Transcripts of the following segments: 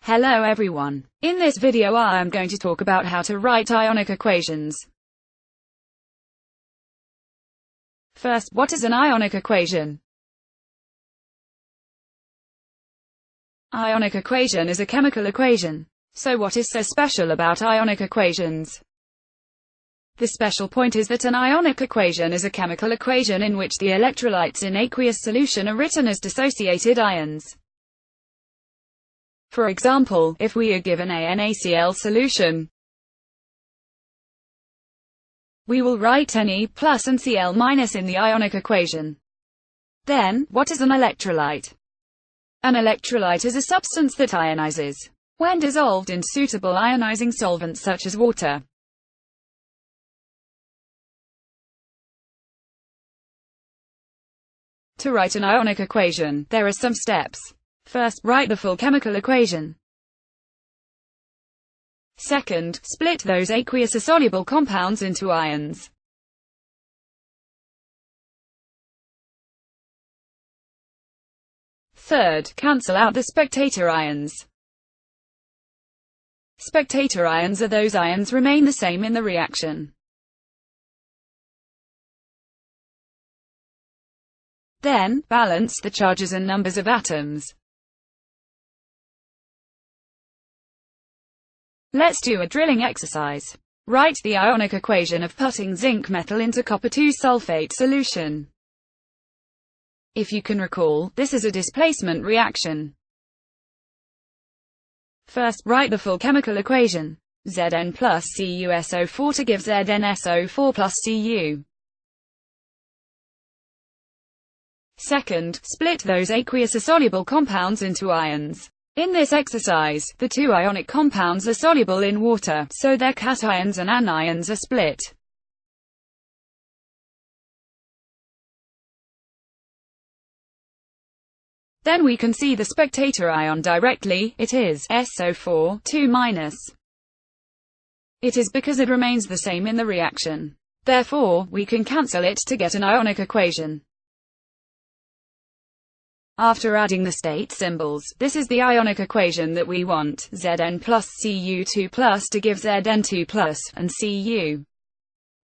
Hello everyone. In this video I am going to talk about how to write ionic equations. First, what is an ionic equation? Ionic equation is a chemical equation. So what is so special about ionic equations? The special point is that an ionic equation is a chemical equation in which the electrolytes in aqueous solution are written as dissociated ions. For example, if we are given a NaCl solution, we will write Ne plus and Cl minus in the ionic equation. Then, what is an electrolyte? An electrolyte is a substance that ionizes when dissolved in suitable ionizing solvents such as water. To write an ionic equation, there are some steps. First, write the full chemical equation. Second, split those aqueous or soluble compounds into ions. Third, cancel out the spectator ions. Spectator ions are those ions remain the same in the reaction. Then, balance the charges and numbers of atoms. Let's do a drilling exercise. Write the ionic equation of putting zinc metal into copper 2 sulfate solution. If you can recall, this is a displacement reaction. First, write the full chemical equation. Zn plus CuSO4 to give ZnSO4 plus Cu. Second, split those aqueous or soluble compounds into ions. In this exercise, the two ionic compounds are soluble in water, so their cations and anions are split. Then we can see the spectator ion directly, it is SO4, 2-. It is because it remains the same in the reaction. Therefore, we can cancel it to get an ionic equation. After adding the state symbols, this is the ionic equation that we want, Zn plus Cu2 plus to give Zn2 plus, and Cu.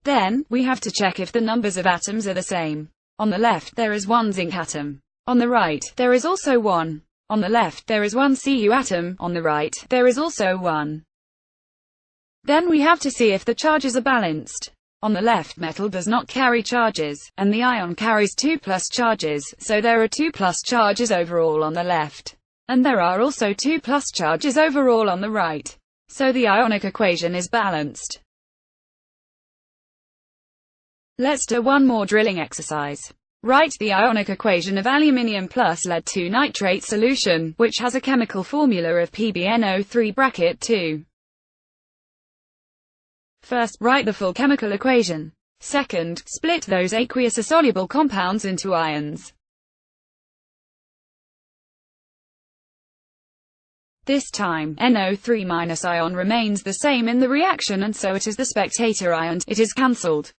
Then, we have to check if the numbers of atoms are the same. On the left, there is one zinc atom. On the right, there is also one. On the left, there is one Cu atom. On the right, there is also one. Then we have to see if the charges are balanced. On the left, metal does not carry charges, and the ion carries 2 plus charges, so there are 2 plus charges overall on the left. And there are also 2 plus charges overall on the right. So the ionic equation is balanced. Let's do one more drilling exercise. Write the ionic equation of aluminium plus lead 2 nitrate solution, which has a chemical formula of PbNO3(2). First, write the full chemical equation. Second, split those aqueous or soluble compounds into ions. This time, NO3- ion remains the same in the reaction and so it is the spectator ion, it is cancelled.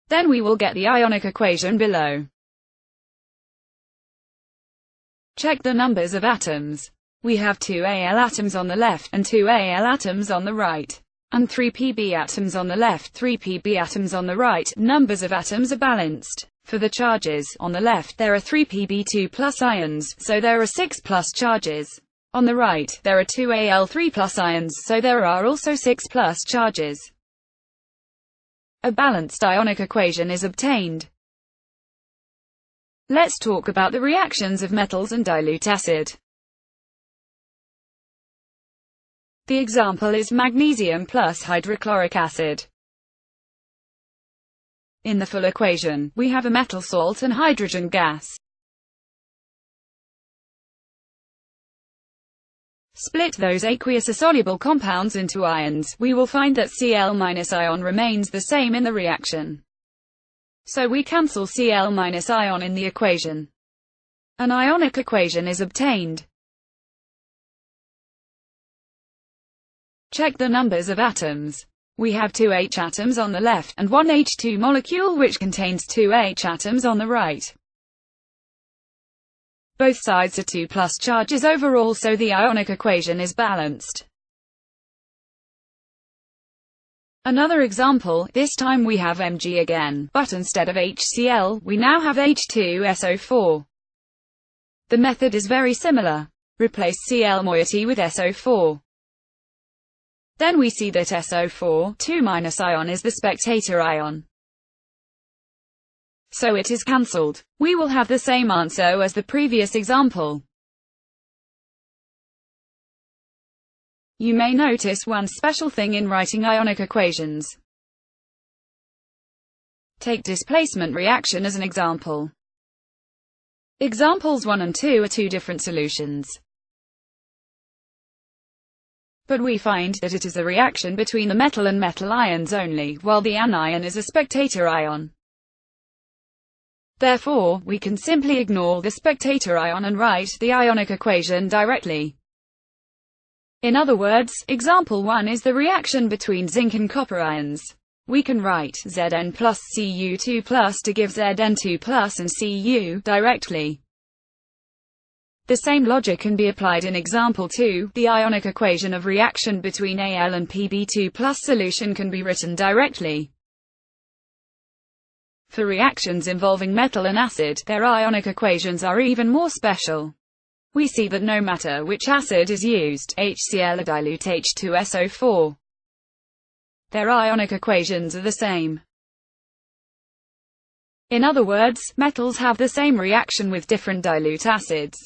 Then we will get the ionic equation below. Check the numbers of atoms. We have 2 Al atoms on the left, and 2 Al atoms on the right. And 3 Pb atoms on the left, 3 Pb atoms on the right. Numbers of atoms are balanced. For the charges, on the left there are 3 Pb2 plus ions, so there are 6 plus charges. On the right, there are 2 Al3 plus ions, so there are also 6 plus charges. A balanced ionic equation is obtained. Let's talk about the reactions of metals and dilute acid. The example is magnesium plus hydrochloric acid. In the full equation, we have a metal salt and hydrogen gas. Split those aqueous or soluble compounds into ions, we will find that Cl- ion remains the same in the reaction. So we cancel Cl- ion in the equation. An ionic equation is obtained. Check the numbers of atoms. We have 2 H atoms on the left, and one H2 molecule which contains 2 H atoms on the right. Both sides are 2 plus charges overall, so the ionic equation is balanced. Another example, this time we have Mg again, but instead of HCl, we now have H2SO4. The method is very similar. Replace Cl moiety with SO4. Then we see that SO4, 2- ion is the spectator ion. So it is cancelled. We will have the same answer as the previous example. You may notice one special thing in writing ionic equations. Take displacement reaction as an example. Examples 1 and 2 are two different solutions. But we find that it is a reaction between the metal and metal ions only, while the anion is a spectator ion. Therefore, we can simply ignore the spectator ion and write the ionic equation directly. In other words, example 1 is the reaction between zinc and copper ions. We can write Zn plus Cu2 plus to give Zn2 plus and Cu directly. The same logic can be applied in example 2. The ionic equation of reaction between Al and Pb2 plus solution can be written directly. For reactions involving metal and acid, their ionic equations are even more special. We see that no matter which acid is used, HCl or dilute H2SO4, their ionic equations are the same. In other words, metals have the same reaction with different dilute acids.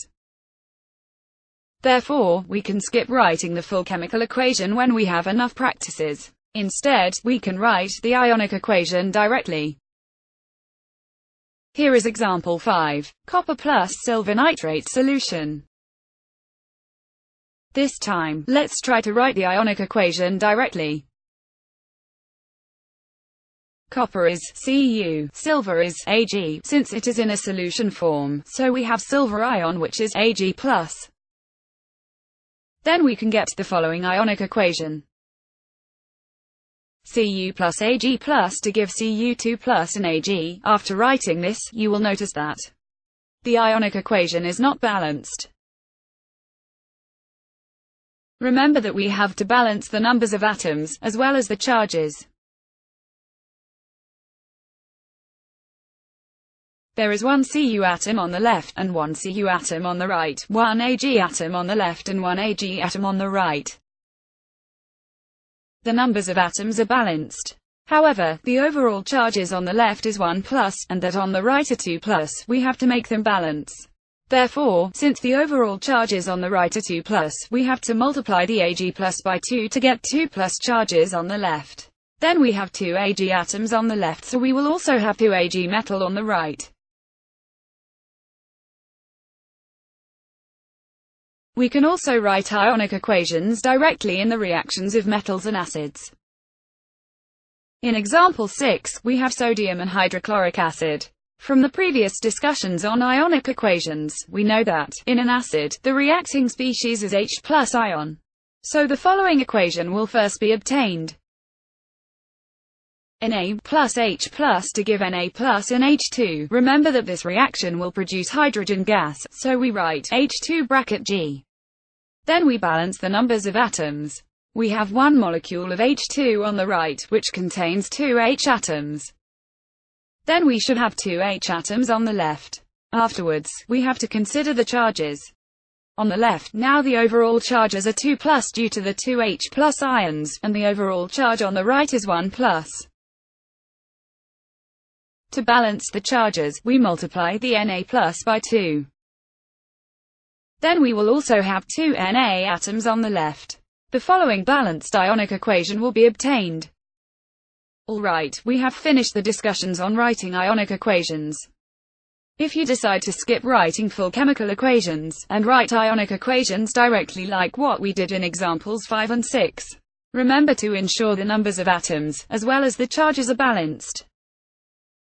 Therefore, we can skip writing the full chemical equation when we have enough practices. Instead, we can write the ionic equation directly. Here is example 5. Copper plus silver nitrate solution. This time, let's try to write the ionic equation directly. Copper is Cu, silver is Ag, since it is in a solution form, so we have silver ion which is Ag+. Then we can get the following ionic equation. Cu plus Ag plus to give Cu2 plus and Ag. After writing this, you will notice that the ionic equation is not balanced. Remember that we have to balance the numbers of atoms, as well as the charges. There is one Cu atom on the left, and one Cu atom on the right, one Ag atom on the left and one Ag atom on the right. The numbers of atoms are balanced. However, the overall charges on the left is 1 plus, and that on the right are 2 plus, we have to make them balance. Therefore, since the overall charges on the right are 2 plus, we have to multiply the Ag plus by 2 to get 2 plus charges on the left. Then we have 2 Ag atoms on the left, so we will also have 2 Ag metal on the right. We can also write ionic equations directly in the reactions of metals and acids. In example 6, we have sodium and hydrochloric acid. From the previous discussions on ionic equations, we know that, in an acid, the reacting species is H+ ion. So the following equation will first be obtained. Na plus H plus to give Na plus and H2. Remember that this reaction will produce hydrogen gas, so we write H2 bracket G. Then we balance the numbers of atoms. We have one molecule of H2 on the right, which contains 2 H atoms. Then we should have 2 H atoms on the left. Afterwards, we have to consider the charges. On the left, now the overall charges are 2 plus due to the 2 H plus ions, and the overall charge on the right is 1 plus. To balance the charges, we multiply the Na plus by 2. Then we will also have 2 Na atoms on the left. The following balanced ionic equation will be obtained. Alright, we have finished the discussions on writing ionic equations. If you decide to skip writing full chemical equations, and write ionic equations directly like what we did in examples 5 and 6, remember to ensure the numbers of atoms, as well as the charges are balanced.